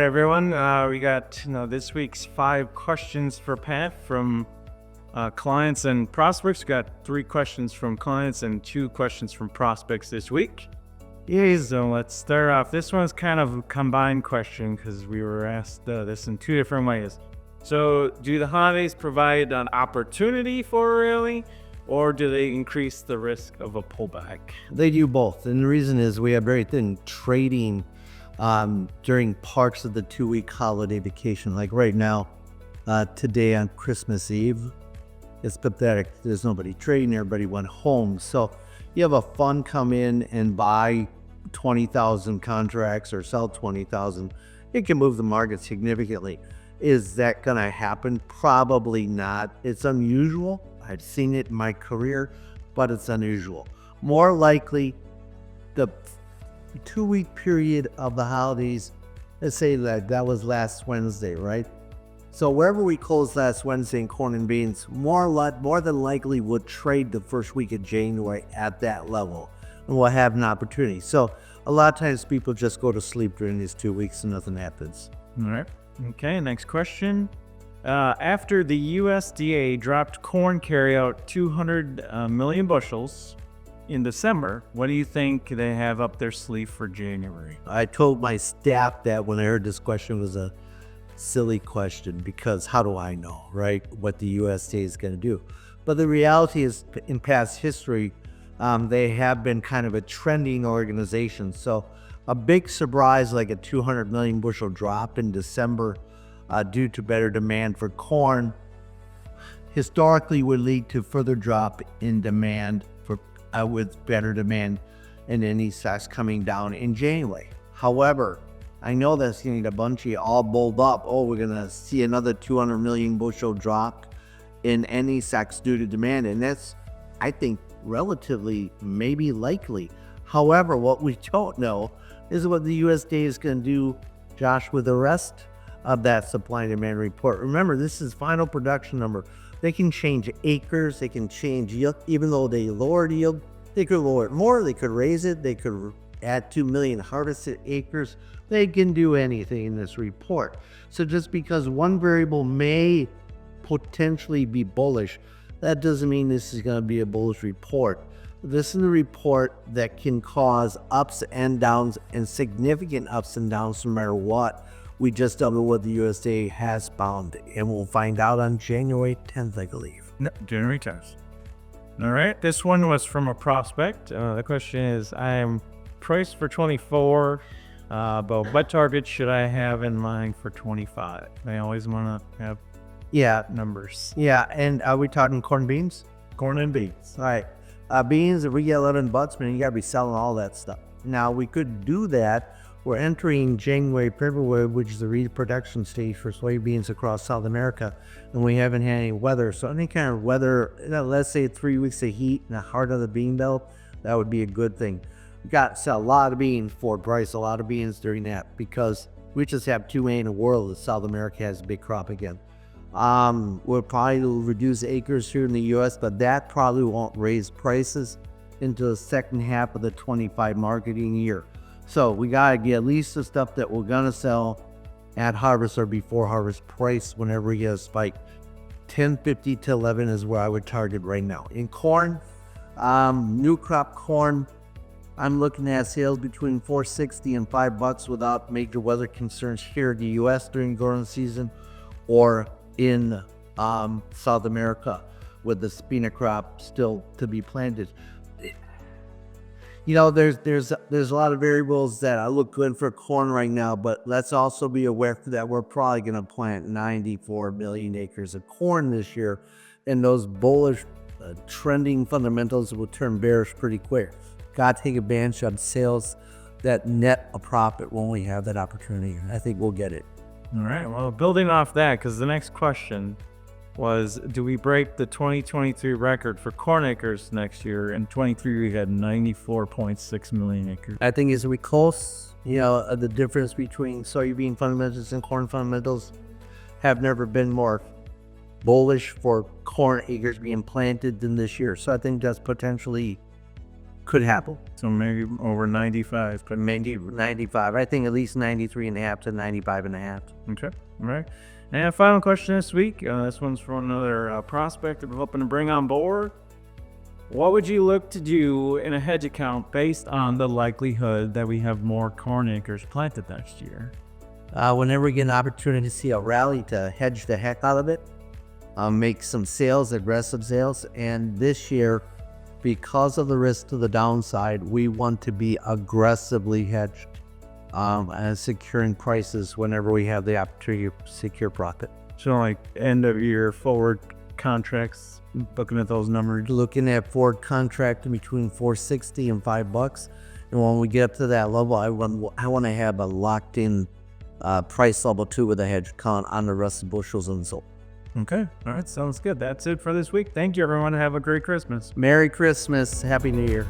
everyone. We got this week's 5 questions for Pat from clients and prospects. We got 3 questions from clients and 2 questions from prospects this week. So let's start off. This one's kind of a combined question because we were asked this in 2 different ways. So, do the holidays provide an opportunity for a rally, or do they increase the risk of a pullback? They do both. And the reason is we have very thin trading during parts of the 2-week holiday vacation. Like right now, today on Christmas Eve, it's pathetic. There's nobody trading. Everybody went home. So you have a fund come in and buy 20,000 contracts or sell 20,000. It can move the market significantly. Is that going to happen? Probably not. It's unusual. I've seen it in my career, but it's unusual. More likely, the 2-week period of the holidays, let's say that was last Wednesday, right? So wherever we closed last Wednesday in corn and beans, more than likely would trade the first week of January at that level, and we'll have an opportunity. So a lot of times people just go to sleep during these 2 weeks and nothing happens. All right. Okay, next question. After the USDA dropped corn carryout 200 million bushels in December, what do you think they have up their sleeve for January? I told my staff that when I heard this question was a silly question, because how do I know, right, what the USDA is going to do? But the reality is, in past history, they have been kind of a trending organization. So a big surprise like a 200 million bushel drop in December due to better demand for corn historically would lead to further drop in demand for with better demand and any stocks coming down in January. However, I know that's getting a bunch of you all bowled up. Oh, we're going to see another 200 million bushel drop in any stocks due to demand. And that's, I think, relatively maybe likely. However, what we don't know is what the USDA is going to do, Josh, with the rest of that supply and demand report. Remember, this is final production number. They can change acres, they can change yield. Even though they lowered yield, they could lower it more, they could raise it, they could add 2 million harvested acres. They can do anything in this report. So just because one variable may potentially be bullish, that doesn't mean this is going to be a bullish report. This is a report that can cause ups and downs, and significant ups and downs no matter what. We just don't know what the USDA has found, and we'll find out on January 10th, I believe. No, January 10th. All right, this one was from a prospect. The question is, I am priced for 24, but what target should I have in mind for 25? I always want to have numbers. Yeah, and are we talking corn beans? Corn and beans. All right. Beans, if we get 11 bucks, man, you got to be selling all that stuff. Now, we could do that. We're entering January, February, which is the reproduction stage for soybeans across South America, and we haven't had any weather. So any kind of weather, let's say 3 weeks of heat in the heart of the bean belt, that would be a good thing. We got to sell a lot of beans for price, a lot of beans during that, because we just have 2 million in the world that South America has a big crop again. We'll probably reduce acres here in the U.S., but that probably won't raise prices into the second half of the 25 marketing year. So we got to get at least the stuff that we're going to sell at harvest or before harvest price whenever we get a spike. 10.50 to 11 is where I would target right now. In corn, new crop corn, I'm looking at sales between $4.60 and $5 without major weather concerns here in the U.S. during growing season, or in South America with the spina crop still to be planted. You know, there's a lot of variables that I look good for corn right now, but let's also be aware that we're probably going to plant 94 million acres of corn this year, and those bullish trending fundamentals will turn bearish pretty quick. Got to take advantage of sales that net a profit when we have that opportunity. I think we'll get it. All right. Well, building off that, because the next question was, do we break the 2023 record for corn acres next year? In 23, we had 94.6 million acres. I think as we close, the difference between soybean fundamentals and corn fundamentals have never been more bullish for corn acres being planted than this year. So I think that's potentially could happen. So maybe over 95, but maybe 95. I think at least 93 and a half to 95 and a half. okay. All right. And final question this week. This one's from another prospect that we're hoping to bring on board. What would you look to do in a hedge account based on the likelihood that we have more corn acres planted next year? Whenever we get an opportunity to see a rally, to hedge the heck out of it, make some sales, aggressive sales. And this year, because of the risk to the downside, we want to be aggressively hedged and securing prices whenever we have the opportunity to secure profit. So like end of year forward contracts, looking at those numbers. Looking at forward contract in between $4.60 and $5. And when we get up to that level, I want to have a locked in price level too with a hedge count on the rest of the bushels and so. Okay. All right. Sounds good. That's it for this week. Thank you, everyone. Have a great Christmas. Merry Christmas. Happy New Year.